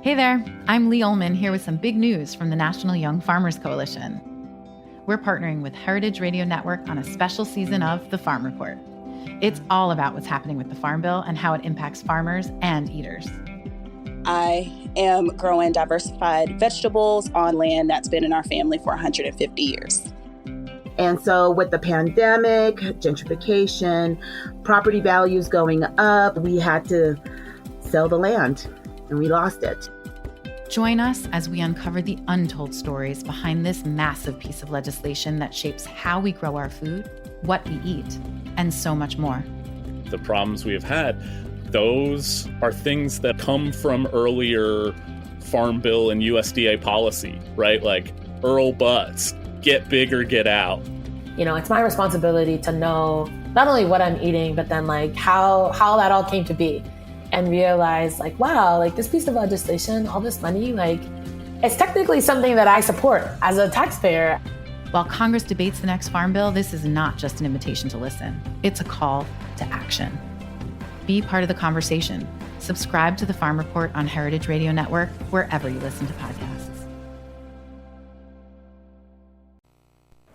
Hey there, I'm Lee Ullman here with some big news from the National Young Farmers Coalition. We're partnering with Heritage Radio Network on a special season of The Farm Report. It's all about what's happening with the Farm Bill and how it impacts farmers and eaters. I am growing diversified vegetables on land that's been in our family for 150 years. And so with the pandemic, gentrification, property values going up, we had to sell the land and we lost it. Join us as we uncover the untold stories behind this massive piece of legislation that shapes how we grow our food, what we eat, and so much more. The problems we have had, those are things that come from earlier Farm Bill and USDA policy, right? Like Earl Butts, get big or get out. You know, it's my responsibility to know not only what I'm eating, but then like how that all came to be. And realize like, wow, like this piece of legislation, all this money, like it's technically something that I support as a taxpayer. While Congress debates the next Farm Bill, this is not just an invitation to listen. It's a call to action. Be part of the conversation. Subscribe to the Farm Report on Heritage Radio Network, wherever you listen to podcasts.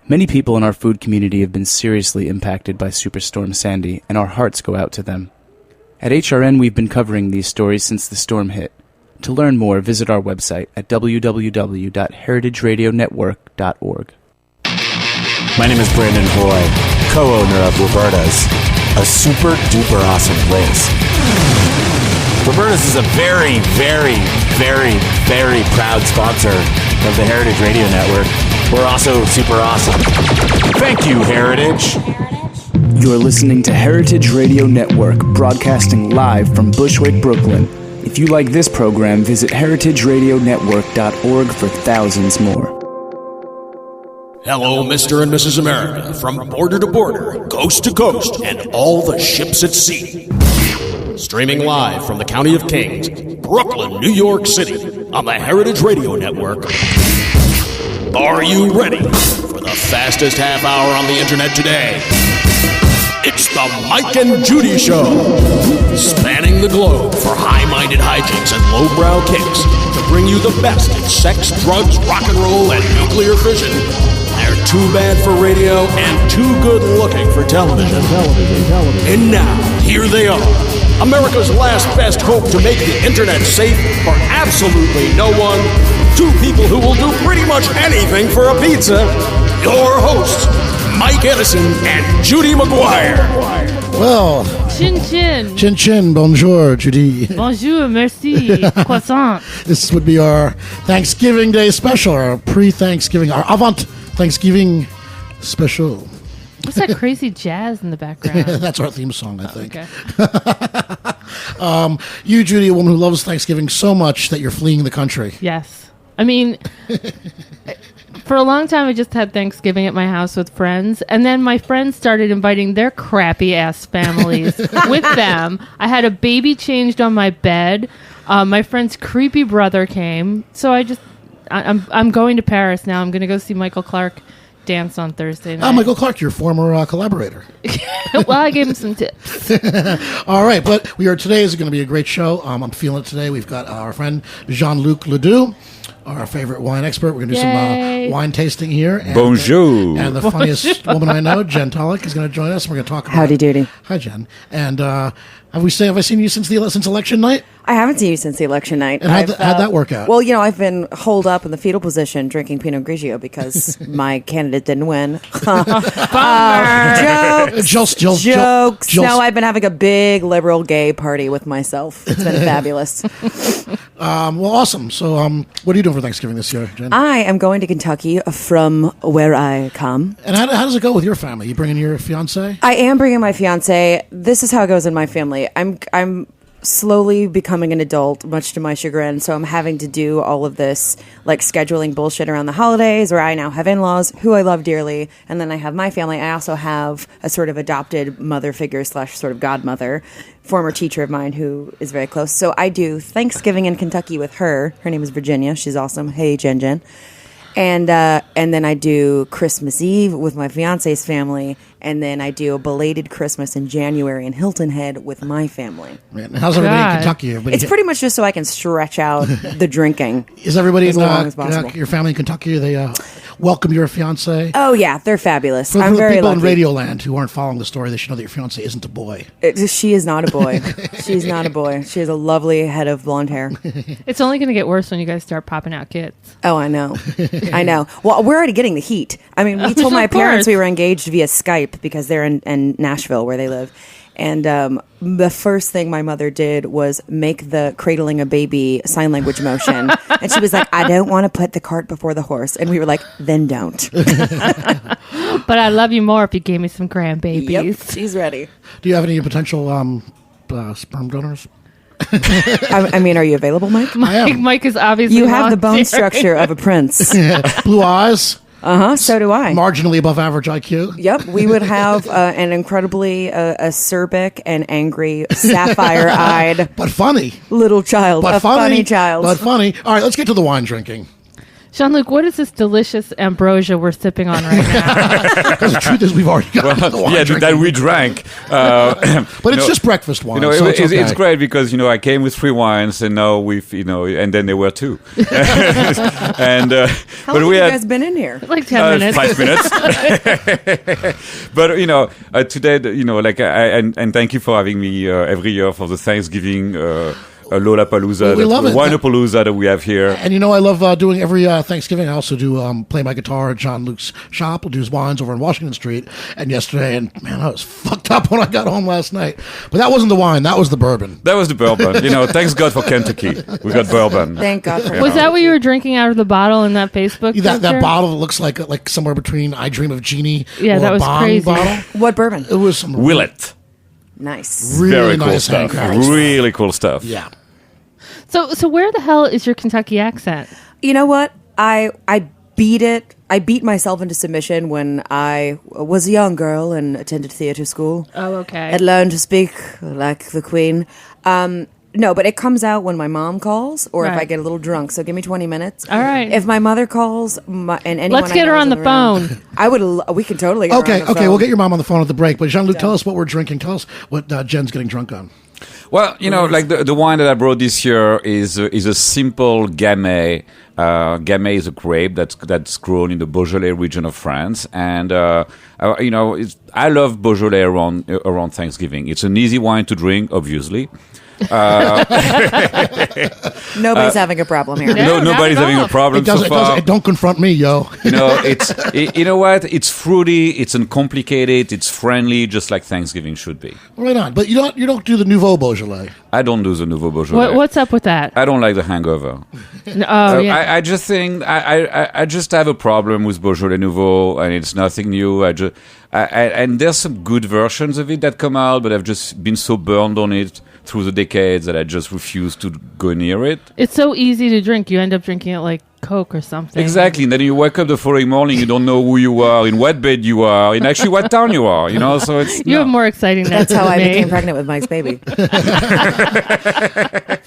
Many people in our food community have been seriously impacted by Superstorm Sandy, and our hearts go out to them. At HRN, we've been covering these stories since the storm hit. To learn more, visit our website at www.heritageradionetwork.org. My name is Brandon Hoy, co-owner of Roberta's, a super-duper awesome place. Roberta's is a very, very, very, very proud sponsor of the Heritage Radio Network. We're also super awesome. Thank you, Heritage. You're listening to Heritage Radio Network, broadcasting live from Bushwick, Brooklyn. If you like this program, visit heritageradionetwork.org for thousands more. Hello, Mr. and Mrs. America, from border to border, coast to coast, and all the ships at sea. Streaming live from the County of Kings, Brooklyn, New York City, on the Heritage Radio Network. Are you ready for the fastest half hour on the internet today? It's the Mike and Judy Show, spanning the globe for high-minded hijinks and lowbrow kicks to bring you the best in sex, drugs, rock and roll, and nuclear fission. They're too bad for radio and too good-looking for television. And now, here they are, America's last best hope to make the internet safe for absolutely no one. Two people who will do pretty much anything for a pizza. Your hosts, Mike Edison and Judy McGuire. Well, chin chin. Chin chin, bonjour, Judy. Bonjour, merci, croissant. This would be our Thanksgiving Day special, our pre-Thanksgiving, our avant-Thanksgiving special. What's that crazy jazz in the background? That's our theme song, I think. Okay. You, Judy, a woman who loves Thanksgiving so much that you're fleeing the country. Yes. I mean, for a long time, I just had Thanksgiving at my house with friends. And then my friends started inviting their crappy-ass families with them. I had a baby changed on my bed. My friend's creepy brother came. So I'm going to Paris now. I'm going to go see Michael Clark dance on Thursday night. Michael Clark, your former collaborator. Well, I gave him some tips. All right, but today is going to be a great show. I'm feeling it today. We've got our friend Jean-Luc Ledoux, our favorite wine expert. We're going to do some wine tasting here. And, Bonjour. And the funniest woman I know, Jen Tullock, is going to join us. We're going to talk about Howdy doody. Hi, Jen. And have I seen you since election night? I haven't seen you since the election night. And how'd that work out? Well, I've been holed up in the fetal position drinking Pinot Grigio because my candidate didn't win. Jokes. No, I've been having a big liberal gay party with myself. It's been fabulous. Well, awesome. So what are you doing for Thanksgiving this year, Jen? I am going to Kentucky from where I come. And how does it go with your family? You bringing your fiance? I am bringing my fiance. This is how it goes in my family. I'm slowly becoming an adult, much to my chagrin. So I'm having to do all of this, like scheduling bullshit around the holidays, where I now have in-laws who I love dearly. And then I have my family. I also have a sort of adopted mother figure / sort of godmother, former teacher of mine who is very close. So I do Thanksgiving in Kentucky with her. Her name is Virginia. She's awesome. Hey, Jen. And then I do Christmas Eve with my fiance's family, and then I do a belated Christmas in January in Hilton Head with my family. Man, how's everybody in Kentucky? It's pretty much just so I can stretch out the drinking. Is everybody as long as possible. your family in Kentucky? They welcome your fiance? Oh yeah, they're fabulous. For I'm the very people lucky. in Radioland who aren't following the story, they should know that your fiance isn't a boy. She is not a boy. She's not a boy. She has a lovely head of blonde hair. It's only going to get worse when you guys start popping out kids. Oh, I know. I know. Well, we're already getting the heat. I mean, we told my parents we were engaged via Skype because they're in Nashville where they live. And the first thing my mother did was make the cradling a baby sign language motion. And she was like, I don't want to put the cart before the horse. And we were like, then don't. But I love you more if you gave me some grandbabies. Yep, she's ready. Do you have any potential sperm donors? I mean, are you available, Mike? Mike is obviously You have the bone structure of a prince. Blue eyes. So do I. Marginally above average IQ. Yep, we would have an incredibly acerbic and angry, sapphire-eyed, but funny little child. But funny child. But funny. All right, let's get to the wine drinking. Jean-Luc, what is this delicious ambrosia we're sipping on right now? Because the truth is, we've already got the wine drinking. that we drank. But it's just breakfast wine. So it's great because I came with 3 wines, and now and then there were 2. And How long have you guys been in here? Like 10 minutes. 5 minutes. But today, and thank you for having me every year for the Thanksgiving. Lollapalooza, we love it. Winapalooza that we have here. And I love doing every Thanksgiving. I also do play my guitar at Jean-Luc's shop. We'll do his wines over on Washington Street. And yesterday, man, I was fucked up when I got home last night. But that wasn't the wine. That was the bourbon. That was the bourbon. Thanks God for Kentucky. We got bourbon. Thank God for Was that what you were drinking out of the bottle in that Facebook picture? That bottle looks like somewhere between I Dream of Jeannie or that was Bong crazy. bottle. What bourbon? It was some Willet. Nice. Really Very nice cool stuff. handcrafted Really cool stuff. Yeah. So where the hell is your Kentucky accent? You know what? I beat it. I beat myself into submission when I was a young girl and attended theater school. Oh, okay. I learned to speak like the queen. No, but it comes out when my mom calls or if I get a little drunk. So give me 20 minutes. All right. If my mother calls and anyone Let's get her on the phone. We can totally get her on the phone. Okay, we'll get your mom on the phone at the break. But Jean-Luc, tell us what we're drinking. Tell us what Jen's getting drunk on. Well, the wine that I brought this year is a simple Gamay. Gamay is a grape that's grown in the Beaujolais region of France, and I love Beaujolais around Thanksgiving. It's an easy wine to drink, obviously. Nobody's having a problem here. Nobody's having a problem so far. Don't confront me, yo. You know what? It's fruity. It's uncomplicated. It's friendly, just like Thanksgiving should be. Right on. But you don't do the Nouveau Beaujolais. I don't do the Nouveau Beaujolais. What's up with that? I don't like the hangover. Yeah. I just think I just have a problem with Beaujolais Nouveau, and it's nothing new. And there's some good versions of it that come out, but I've just been so burned on it through the decades that I just refuse to go near it. It's so easy to drink. You end up drinking it like Coke or something. Exactly. And then you wake up the following morning, you don't know who you are, in what bed you are, in actually what town you are, So it's... You have more exciting than That's how I me. became pregnant with Mike's baby.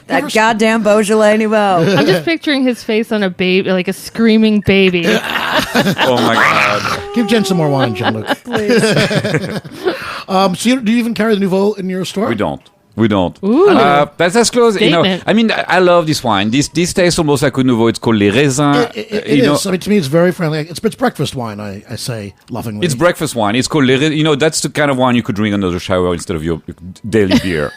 That goddamn Beaujolais Nouveau. I'm just picturing his face on a baby, like a screaming baby. Oh my God. Give Jen some more wine, Jean-Luc. Please. So do you even carry the Nouveau in your store? We don't. Ooh. That's close. Statement. I love this wine. This tastes almost like a Nouveau. It's called Les Raisins. It is. I mean, to me, it's very friendly. It's breakfast wine, I say lovingly. It's breakfast wine. It's called Les Raisins. That's the kind of wine you could drink under the shower instead of your daily beer.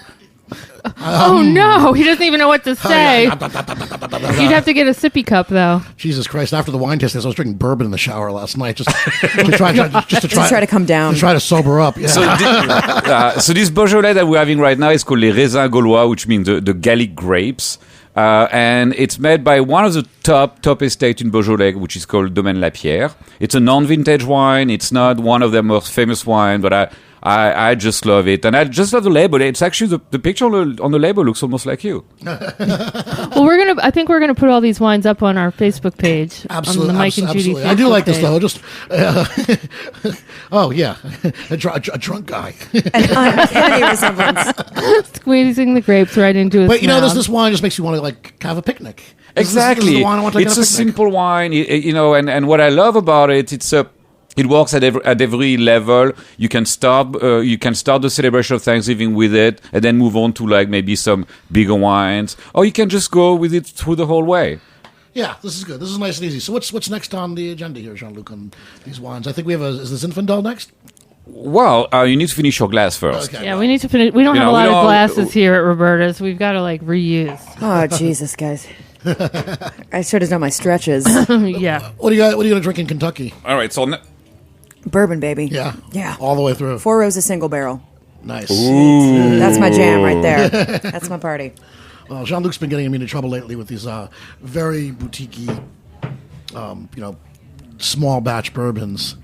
Oh no, he doesn't even know what to say. You'd have to get a sippy cup though. Jesus Christ! After the wine tasting, I was drinking bourbon in the shower last night just to try to come down, to try to sober up. Yeah. So this Beaujolais that we're having right now is called Les Raisins Gaulois, which means the Gallic grapes. And it's made by one of the top estate in Beaujolais, which is called Domaine La Pierre. It's a non-vintage wine. It's not one of their most famous wine, but I just love it. And I just love the label. It's actually the picture on the label looks almost like you. Well, I think we're gonna put all these wines up on our Facebook page. Absolutely, on the Mike and Judy Facebook I do like this page. though. Just oh yeah, a drunk guy. An uncanny resemblance. Squeezing the grapes right into his But mouth. this wine just makes you want to like have a picnic. This is the wine I want to take It's on a picnic. simple wine, and what I love about it, it works at every level. You can start the celebration of Thanksgiving with it, and then move on to like maybe some bigger wines, or you can just go with it through the whole way. Yeah, this is good. This is nice and easy. So what's next on the agenda here, Jean-Luc, on these wines? I think we have is the Zinfandel next? Well, you need to finish your glass first. Okay. Yeah, we need to finish. We don't have a lot of glasses here at Roberta's. We've got to like reuse. Oh, Jesus, guys. I should have done my stretches. Yeah. What are you going to drink in Kentucky? All right, so Bourbon, baby. Yeah. Yeah. All the way through. Four Roses single barrel. Nice. That's my jam right there. That's my party. Well, Jean-Luc's been getting me into trouble lately with these very boutique-y, small batch bourbons.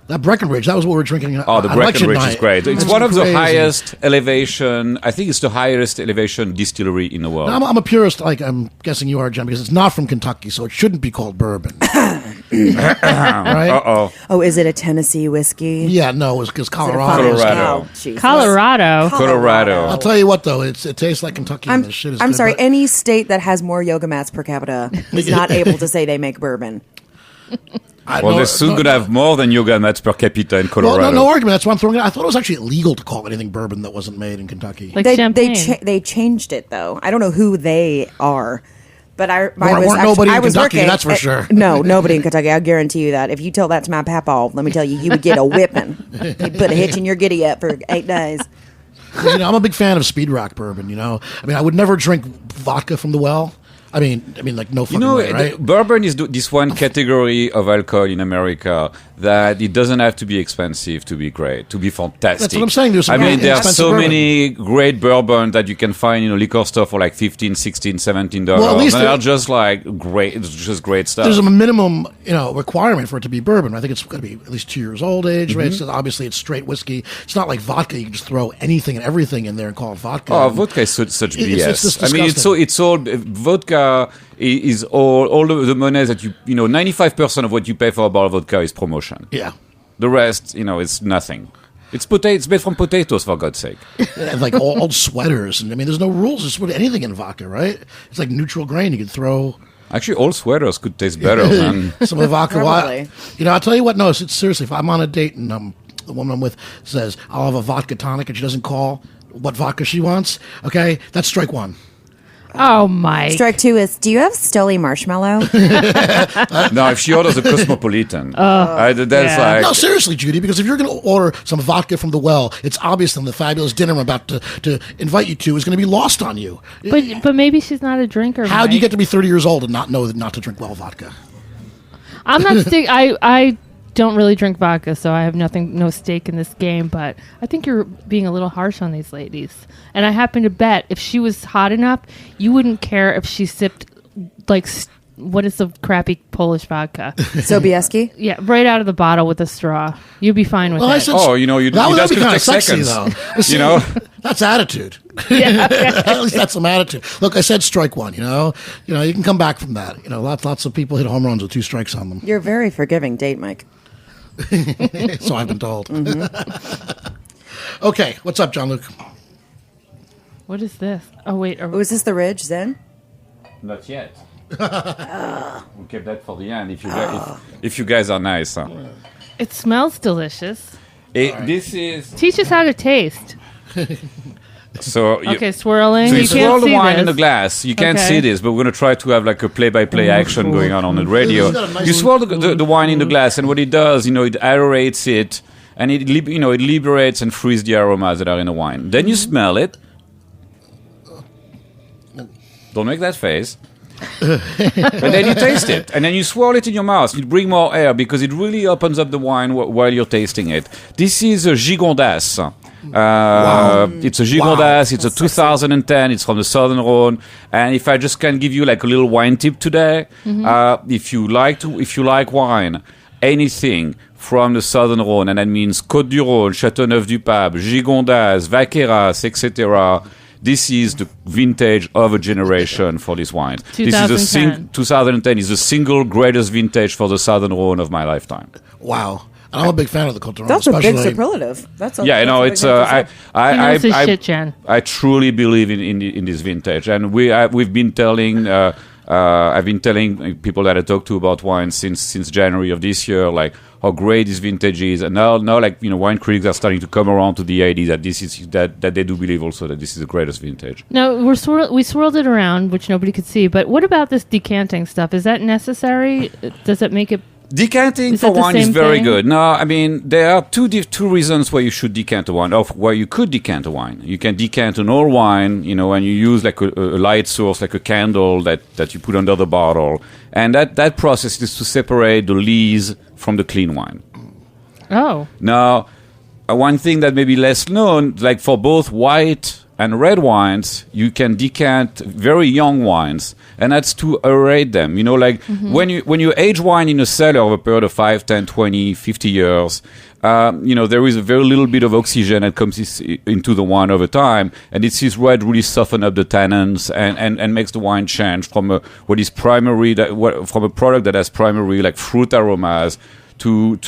That Breckenridge, that was what we were drinking. Oh, the Breckenridge is great. It's one of the crazy. highest elevation. I think it's the highest elevation distillery in the world. Now, I'm a purist, like I'm guessing you are, Jen, because it's not from Kentucky, so it shouldn't be called bourbon. Right? Uh-oh. Oh, is it a Tennessee whiskey? Yeah, no, it's Colorado. Colorado. Oh, Jesus. Colorado. I'll tell you what, though, it tastes like Kentucky. And this shit is I'm good, sorry, but- any state that has more yoga mats per capita is not able to say they make bourbon. Well, they're soon going to have more than yoga mats per capita in Colorado. Well, no argument. That's why I'm throwing it. I thought it was actually illegal to call anything bourbon that wasn't made in Kentucky. Like They champagne. they changed it though. I don't know who they are, but Weren't nobody in Kentucky, working that's for sure. No, nobody in Kentucky. I guarantee you that. If you tell that to my papa, let me tell you, he would get a whipping. He'd put a hitch in your giddy up for 8 days. I'm a big fan of Speed Rock bourbon. I would never drink vodka from the well. I mean, like no fucking way, right? Bourbon is this one category of alcohol in America that it doesn't have to be expensive to be great, to be fantastic. That's what I'm saying. There's some there are inexpensive so bourbon. many great bourbon that you can find in a liquor store for like $15, $16, $17. Well, at least they're just like great. It's just great stuff. There's a minimum, requirement for it to be bourbon. I think it's got to be at least 2 years old age, right? So obviously, it's straight whiskey. It's not like vodka. You can just throw anything and everything in there and call it vodka. Oh, vodka is such BS. It's just I mean, it's all vodka is all the money that 95% of what you pay for a bottle of vodka is promotion. Yeah. The rest, it's nothing. It's made from potatoes, for God's sake. And like old sweaters. And I mean, there's no rules. Just put anything in vodka, right? It's like neutral grain. You could throw. Actually, all sweaters could taste better than some of the vodka. Probably. I'll tell you what. No, seriously, if I'm on a date and the woman I'm with says I'll have a vodka tonic and she doesn't call what vodka she wants, okay, that's strike one. Oh, Mike. Strike 2 is, do you have Stoli Marshmallow? No, if she orders a Cosmopolitan, that's like... No, seriously, Judy, because if you're going to order some vodka from the well, it's obvious that the fabulous dinner I'm about to invite you to is going to be lost on you. But maybe she's not a drinker. How do you Mike. get to be 30 years old and not know not to drink well vodka? I'm not I don't really drink vodka, so I have no stake in this game, but I think you're being a little harsh on these ladies. And I happen to bet if she was hot enough, you wouldn't care if she sipped, like, what is the crappy Polish vodka? Sobieski? Yeah, right out of the bottle with a straw. You'd be fine with Well, I it. said- that's be going to kinda take sexy, seconds. though. That's attitude. At least that's some attitude. Look, I said strike one. You can come back from that. Lots of people hit home runs with 2 strikes on them. You're a very forgiving date, Mike. So I've been told. Okay, what's up, Jean-Luc? What is this? Oh, wait. Was this the Ridge, Zen? Not yet. We'll keep that for the end if you guys are nice. Huh? It smells delicious. This is... Teach us how to taste. Okay, swirling. So you You swirl can't the see wine this. in the glass. You can't Okay. see this, but we're going to try to have like a play-by-play action going on the radio. This has got a nice You swirl the wine in the glass, and what it does, it aerates it, and it liberates and frees the aromas that are in the wine. Then you smell it. Don't make that face. And then you taste it, and then you swirl it in your mouth. You bring more air because it really opens up the wine while you're tasting it. This is a Gigondas. It's a Gigondas. It's a 2010. It's from the Southern Rhone. And if I just can give you like a little wine tip today, if you like wine, anything from the Southern Rhone, and that means Côte du Rhône, Châteauneuf-du-Pape, Gigondas, Vaqueras, etc. This is the vintage of a generation for this wine. 2010 is the single greatest vintage for the Southern Rhone of my lifetime. Wow. And I'm a big fan of the Côte du Rhône. That's a big especially- superlative. It's He knows his shit, Jen. I truly believe in this vintage, and we've been telling I've been telling people that I talk to about wine since January of this year, like how great this vintage is, and now like wine critics are starting to come around to the idea that this is that they do believe also that this is the greatest vintage. Now we swirled it around, which nobody could see. But what about this decanting stuff? Is that necessary? Does it make it? Decanting for wine is very good. No, I mean, there are two reasons why you should decant a wine, or why you could decant a wine. You can decant an old wine, and you use like a light source, like a candle that you put under the bottle. And that process is to separate the lees from the clean wine. Oh. Now, one thing that may be less known, like for both white and red wines, you can decant very young wines, and that's to aerate them. When you age wine in a cellar over a period of 5, 10, 20, 50 years, there is a very little bit of oxygen that comes into the wine over time, and it's this red really soften up the tannins and makes the wine change from a product that has primary like fruit aromas to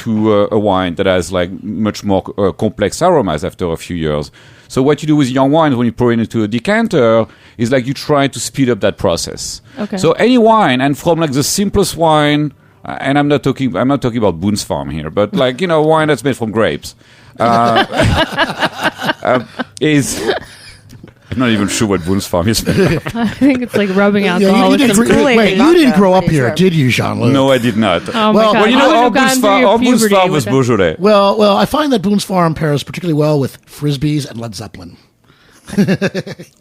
a wine that has like much more complex aromas after a few years. So what you do with young wines when you pour it into a decanter is like you try to speed up that process. Okay. So any wine, and from like the simplest wine, and I'm not talking about Boone's Farm here, but like wine that's made from grapes, is. I'm not even sure what Boone's Farm is made of. I think it's like rubbing alcohol with some Wait, you didn't grow up here, did you, Jean-Luc? No, I did not. Oh my God. All Boone's Farm was Beaujolais. Well, I find that Boone's Farm pairs particularly well with Frisbees and Led Zeppelin.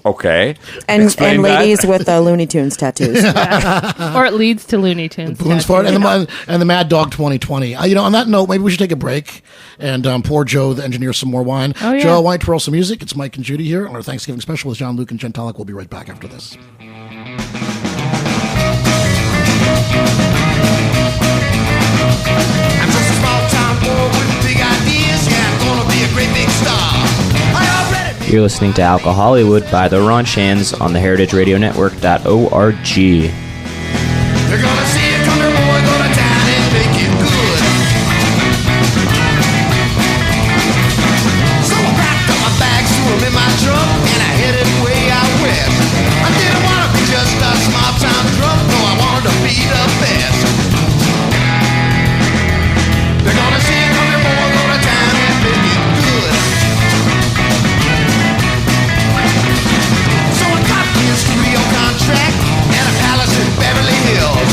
Okay. And ladies with Looney Tunes tattoos. Or it leads to Looney Tunes. Boone's Farm and the Mad Dog 2020. On that note, maybe we should take a break and pour Joe, the engineer, some more wine. Oh, yeah. Joe, why don't you roll some music? It's Mike and Judy here on our Thanksgiving special with Jean-Luc and Jen Tullock. We'll be right back after this. I'm just a small-town boy with big ideas. Yeah, I'm gonna be a great big star. You're listening to Alcohol Hollywood by the Ronchans on the heritageradionetwork.org. They're gonna see a country boy go to town and make it good. So I packed up my bags, threw them in my truck, and I headed way out west. I didn't want to be just a small town drunk, no, I wanted to be the best. They're gonna see a country boy go to town and make it good. So I got me a studio contract and a palace in Beverly Hills.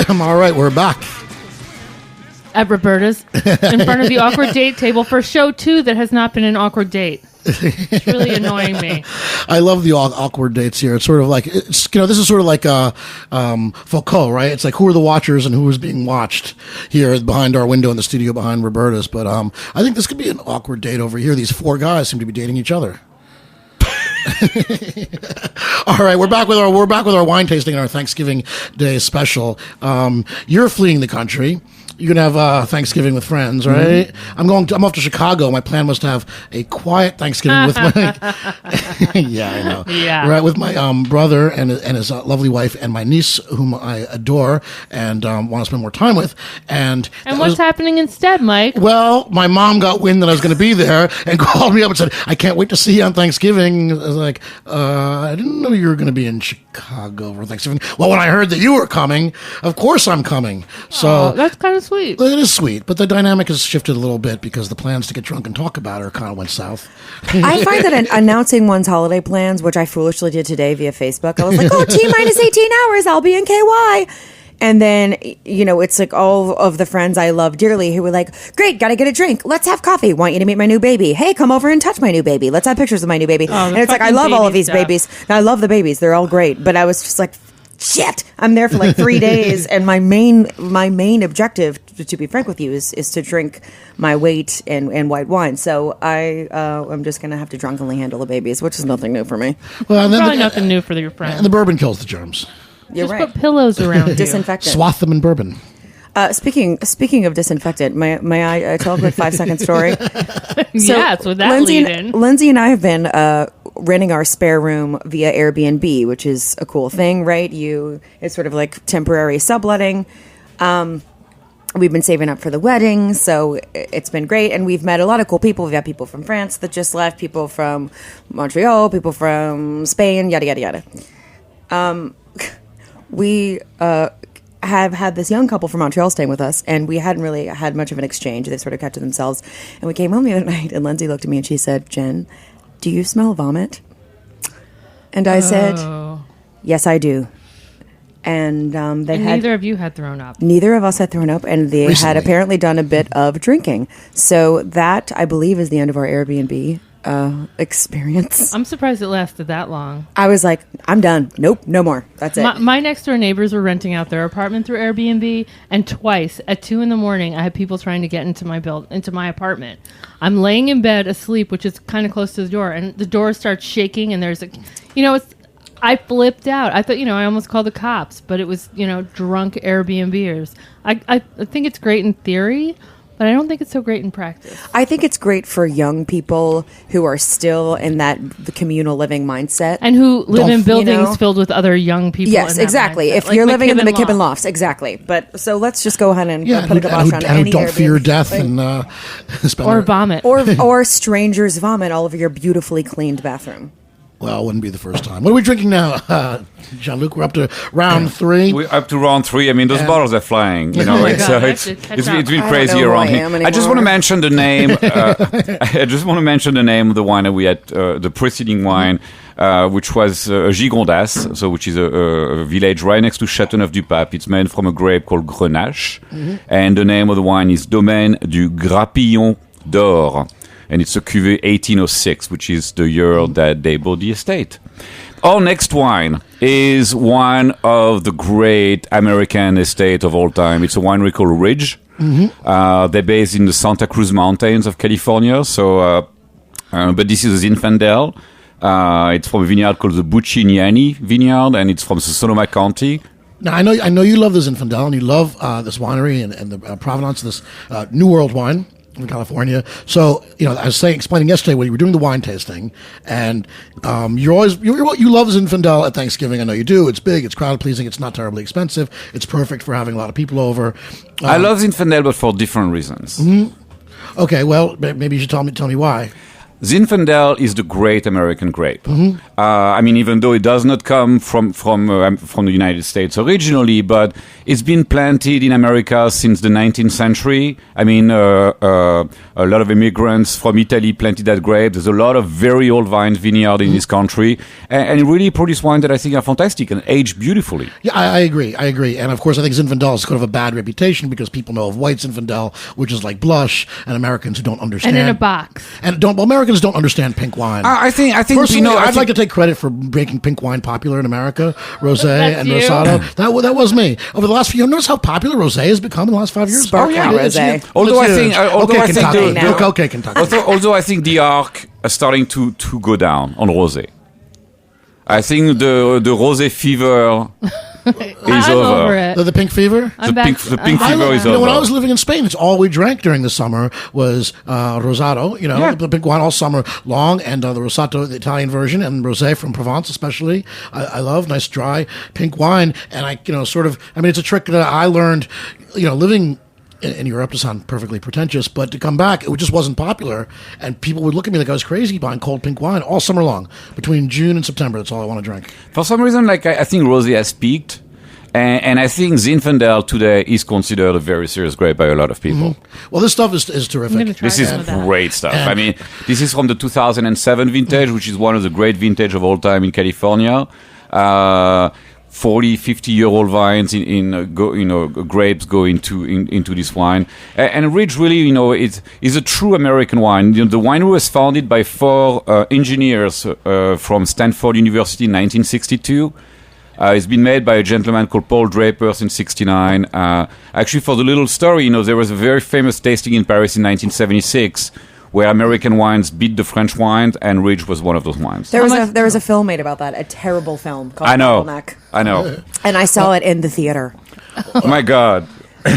All right, we're back. At Roberta's, in front of the awkward date table for show 2 that has not been an awkward date. It's really annoying me. I love the awkward dates here. It's sort of like, this is sort of like Foucault, right? It's like who are the watchers and who is being watched here behind our window in the studio behind Roberta's. But I think this could be an awkward date over here. These 4 guys seem to be dating each other. All right, we're back with our wine tasting and our Thanksgiving Day special. You're fleeing the country. You're gonna have Thanksgiving with friends, right? Mm-hmm. I'm off to Chicago. My plan was to have a quiet Thanksgiving with my. Yeah, I know. Yeah, right, with my brother and his lovely wife and my niece, whom I adore and want to spend more time with. And what's happening instead, Mike? Well, my mom got wind that I was going to be there and called me up and said, "I can't wait to see you on Thanksgiving." I was like, "I didn't know you were going to be in Chicago for Thanksgiving." Well, when I heard that you were coming, of course I'm coming. So that's kind of sweet. It is sweet, but the dynamic has shifted a little bit because the plans to get drunk and talk about her kind of went south. I find that announcing one's holiday plans, which I foolishly did today via Facebook, I was like, T-minus 18 hours, I'll be in KY. And then, it's like all of the friends I love dearly who were like, great, gotta get a drink. Let's have coffee. Want you to meet my new baby. Hey, come over and touch my new baby. Let's have pictures of my new baby. And it's like, I love all of these babies. I love the babies. They're all great. But I was just like, shit, I'm there for like 3 days, and my main objective, to be frank with you, is to drink my weight in white wine. So I'm just gonna have to drunkenly handle the babies, which is nothing new for me. Well, probably nothing new for your friends. And the bourbon kills the germs. You're just right. put pillows around you. Disinfectant. Swath them in bourbon. Speaking of disinfectant, may I tell a quick 5-second story? Yes, with that lead in. Lindsay and I have been renting our spare room via Airbnb, which is a cool thing, right? It's sort of like temporary subletting. We've been saving up for the wedding, so it's been great, and we've met a lot of cool people. We've got people from France that just left, people from Montreal, people from Spain, yada yada yada. We have had this young couple from Montreal staying with us, and we hadn't really had much of an exchange. They sort of kept to themselves. And we came home the other night, and Lindsay looked at me and she said, "Jen, do you smell vomit?" And I said, "Yes, I do." And neither of you had thrown up. Neither of us had thrown up, and they had apparently done a bit of drinking. So that, I believe, is the end of our Airbnb experience. I'm surprised it lasted that long. I was like, I'm done. Nope, no more. That's it. My next door neighbors were renting out their apartment through Airbnb, and twice at 2 a.m, I had people trying to get into my apartment. I'm laying in bed asleep, which is kind of close to the door, and the door starts shaking, and there's I flipped out. I thought, I almost called the cops, but it was, drunk Airbnbers. I think it's great in theory, but I don't think it's so great in practice. I think it's great for young people who are still in the communal living mindset. And who live in buildings filled with other young people. Yes, exactly. If you're living in the McKibben Lofts, exactly. But so let's just go ahead and put a kibosh on any don't Airbnb fear death and or vomit. Or strangers vomit all over your beautifully cleaned bathroom. Well, it wouldn't be the first time. What are we drinking now, Jean-Luc? We're up to round 3. We're up to round 3. I mean, those bottles are flying. It's been crazy around here. I just want to mention the name. I just want to mention the name of the wine that we had, the preceding wine, which was a Gigondas, which is a village right next to Châteauneuf-du-Pape. It's made from a grape called Grenache, and the name of the wine is Domaine du Grappillon d'Or. And it's a cuvée 1806, which is the year that they bought the estate. Our next wine is one of the great American estate of all time. It's a winery called Ridge. They're based in the Santa Cruz Mountains of California. But this is a Zinfandel. It's from a vineyard called the Buccignani Vineyard, and it's from Sonoma County. Now, I know you love the Zinfandel, and you love this winery and the provenance of this New World wine in California. So, I was explaining yesterday when you were doing the wine tasting, and you love Zinfandel at Thanksgiving. I know you do. It's big, it's crowd pleasing, it's not terribly expensive, it's perfect for having a lot of people over. I love Zinfandel, but for different reasons. Okay, well, maybe you should tell me why. Zinfandel is the great American grape. I mean, even though it does not come from the United States originally, but it's been planted in America since the 19th century. I mean, a lot of immigrants from Italy planted that grape. There's a lot of very old vine vineyard in this country, and it really produce wine that I think are fantastic and age beautifully. Yeah, I agree. And of course, I think Zinfandel has sort of a bad reputation because people know of white Zinfandel, which is like blush, and Americans who don't understand. And in a box. Americans don't understand pink wine. I think Personally, I'd like to take credit for making pink wine popular in America. Rosé and you. Rosado. That was me. Over the last few years, notice how popular Rosé has become in the last 5 years? Sparkling rosé. Although I think Kentucky. although I think the arc is starting to go down on rosé. I think the rosé fever is over it. The pink fever? The pink fever is over. When I was living in Spain, it's all we drank during the summer was Rosado, the pink wine all summer long, and the Rosato, the Italian version, and Rosé from Provence especially. I love nice dry pink wine, and it's a trick that I learned, living in Europe, to sound perfectly pretentious, but to come back, it just wasn't popular, and people would look at me like I was crazy buying cold pink wine all summer long. Between June and September, that's all I want to drink. For some reason, I think rosé has peaked, and I think Zinfandel today is considered a very serious grape by a lot of people. Well, this stuff is terrific. This is great stuff. I mean, this is from the 2007 vintage, which is one of the great vintage of all time in California. 40, 50-year-old vines grapes go into this wine. And Ridge really, is a true American wine. The winery was founded by 4 engineers from Stanford University in 1962. It's been made by a gentleman called Paul Draper since 1969. Actually, for the little story, there was a very famous tasting in Paris in 1976 where American wines beat the French wines, and Ridge was one of those wines. There was a film made about that, a terrible film called Bottleneck. I know. And I saw it in the theater. Oh my God.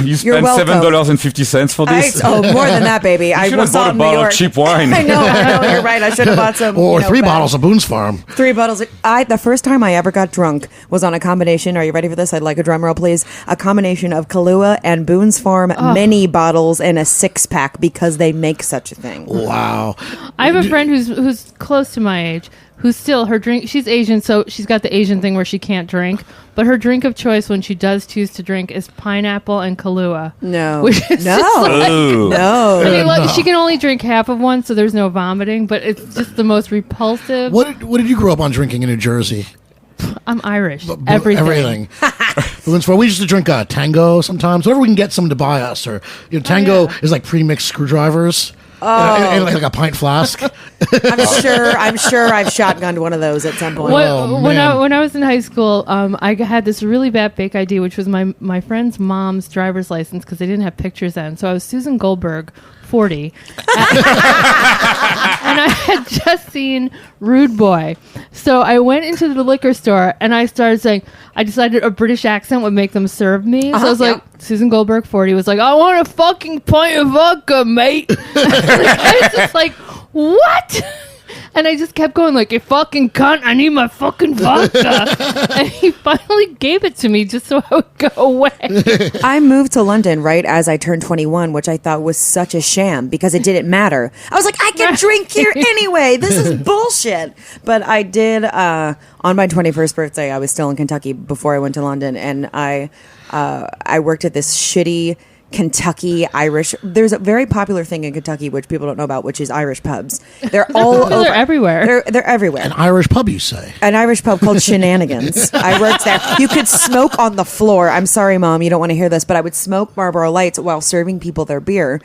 You spent $7.50 for this? More than that, baby. I should have bought a bottle of cheap wine. I know, you're right. I should have bought some. Or 3 bottles of Boone's Farm. 3 bottles. The first time I ever got drunk was on a combination. Are you ready for this? I'd like a drum roll, please. A combination of Kahlua and Boone's Farm mini bottles in a 6-pack because they make such a thing. Wow. I have a friend who's close to my age who's still her drink. She's Asian, so she's got the Asian thing where she can't drink. But her drink of choice when she does choose to drink is pineapple and Kahlua. No. Which is no. No. I mean, she can only drink half of one, so there's no vomiting, but it's just the most repulsive. What did you grow up on drinking in New Jersey? I'm Irish. Everything. We used to drink Tango sometimes. Whatever we can get someone to buy us. Or Tango is like pre-mixed screwdrivers. And like a pint flask. I'm sure I've shotgunned one of those at some point. When I was in high school, I had this really bad fake ID, which was my friend's mom's driver's license because they didn't have pictures then. So I was Susan Goldberg, 40. And I had just seen Rude Boy. So I went into the liquor store and I started saying, I decided a British accent would make them serve me. So I was like, Susan Goldberg, 40, was like, I want a fucking pint of vodka, mate. I was just like, what? And I just kept going like, you fucking cunt, I need my fucking vodka. And he finally gave it to me just so I would go away. I moved to London right as I turned 21, which I thought was such a sham because it didn't matter. I was like, I can drink here anyway. This is bullshit. But I did, on my 21st birthday, I was still in Kentucky before I went to London. And I worked at this shitty Kentucky Irish. There's a very popular thing in Kentucky which people don't know about, which is Irish pubs. They're all over. They're everywhere. They're everywhere. An Irish pub, you say? An Irish pub called Shenanigans. I worked there. You could smoke on the floor. I'm sorry, Mom, you don't want to hear this, but I would smoke Marlboro Lights while serving people their beer,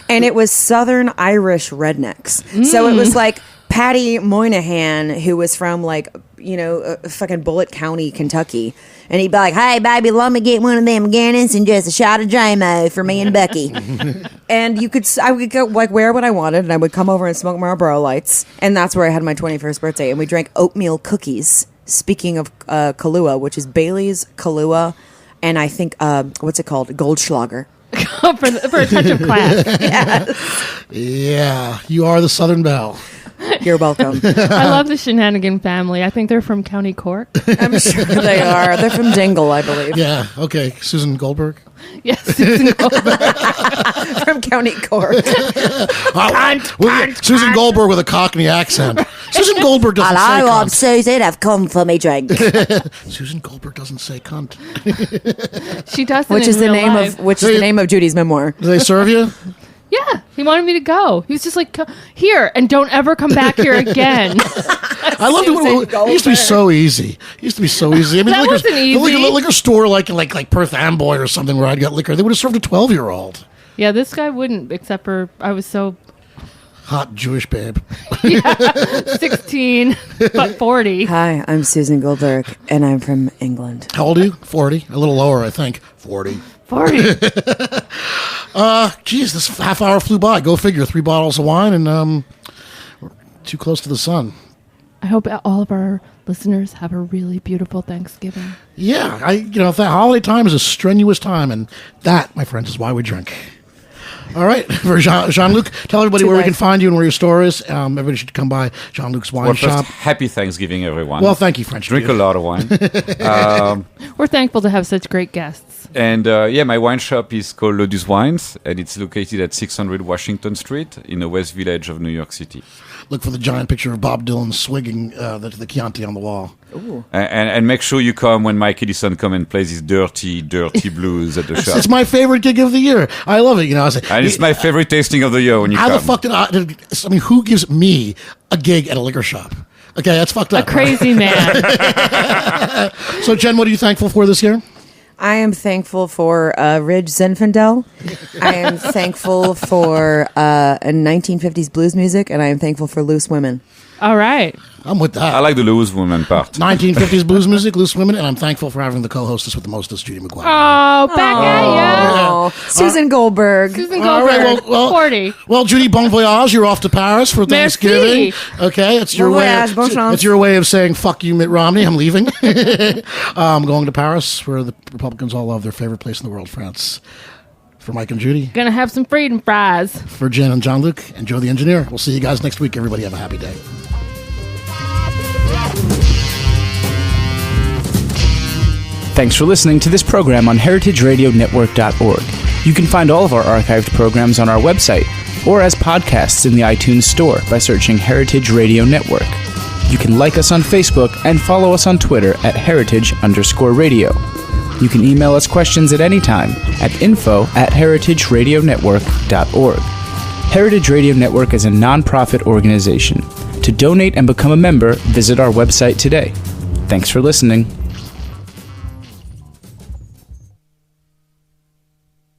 and it was Southern Irish rednecks. So it was like Patty Moynihan, who was from fucking Bullitt County, Kentucky. And he'd be like, hey, baby, let me get one of them Guinness and just a shot of J-Mo for me and Becky. And I would go, wear what I wanted, and I would come over and smoke Marlboro Lights. And that's where I had my 21st birthday. And we drank oatmeal cookies, speaking of Kahlua, which is Bailey's, Kahlua, and I think, what's it called? Goldschlager. for a touch of class. Yes. Yeah, you are the Southern Belle. You're welcome. I love the Shenanigan family. I think they're from County Cork. I'm sure they are. They're from Dingle, I believe. Yeah. Okay. Susan Goldberg. Yes, Susan Goldberg. From County Cork. Susan Goldberg with a Cockney accent. Susan Goldberg doesn't say Hello, I'm cunt. Susan. I've come for me drink. Susan Goldberg doesn't say cunt. She doesn't. Which is the name of Judy's memoir. Do they serve you? Yeah, he wanted me to go. He was just like, here, and don't ever come back here again. I loved it. It used to be so easy. I mean, That wasn't easy. The liquor store like Perth Amboy or something where I'd get liquor, they would have served a 12-year-old. Yeah, this guy wouldn't, except for I was so hot Jewish babe. 16, but 40. Hi, I'm Susan Goldberg, and I'm from England. How old are you? 40. A little lower, I think. 40. 40. Geez, this half hour flew by. Go figure. 3 bottles of wine, and we're too close to the sun. I hope all of our listeners have a really beautiful Thanksgiving. Yeah, that holiday time is a strenuous time, and that, my friends, is why we drink. All right, for Jean-Luc, tell everybody where we can find you and where your store is. Everybody should come by Jean-Luc's wine shop. Happy Thanksgiving, everyone. Well, thank you, French. Drink a lot of wine. We're thankful to have such great guests. And my wine shop is called Lodus Wines, and it's located at 600 Washington Street in the West Village of New York City. Look for the giant picture of Bob Dylan swigging the Chianti on the wall. Ooh. And make sure you come when Mike Edison come and plays his dirty blues at the shop. It's my favorite gig of the year. I love it. And it's my favorite tasting of the year when you come. How the fuck did I mean, who gives me a gig at a liquor shop? Okay, that's fucked up. A crazy man. So, Jen, what are you thankful for this year? I am thankful for Ridge Zinfandel. I am thankful for 1950s blues music, and I am thankful for loose women. All right. I'm with that. I like the loose woman part. 1950s blues music, loose women, and I'm thankful for having the co-hostess with the mostest, Judy McGuire. Oh, back at you. Susan Goldberg. Susan Goldberg. All right, well, 40. Well, Judy, bon voyage. You're off to Paris for Thanksgiving. Merci. Okay, it's your it's your way of saying fuck you, Mitt Romney. I'm leaving. I'm going to Paris, where the Republicans all love their favorite place in the world, France. For Mike and Judy. Gonna have some freedom fries. For Jen and Jean-Luc and Joe the engineer. We'll see you guys next week. Everybody have a happy day. Thanks for listening to this program on heritageradionetwork.org. You can find all of our archived programs on our website or as podcasts in the iTunes Store by searching Heritage Radio Network. You can like us on Facebook and follow us on Twitter at heritage_radio. You can email us questions at any time at info@heritageradionetwork.org. Heritage Radio Network is a non-profit organization. To donate and become a member, visit our website today. Thanks for listening.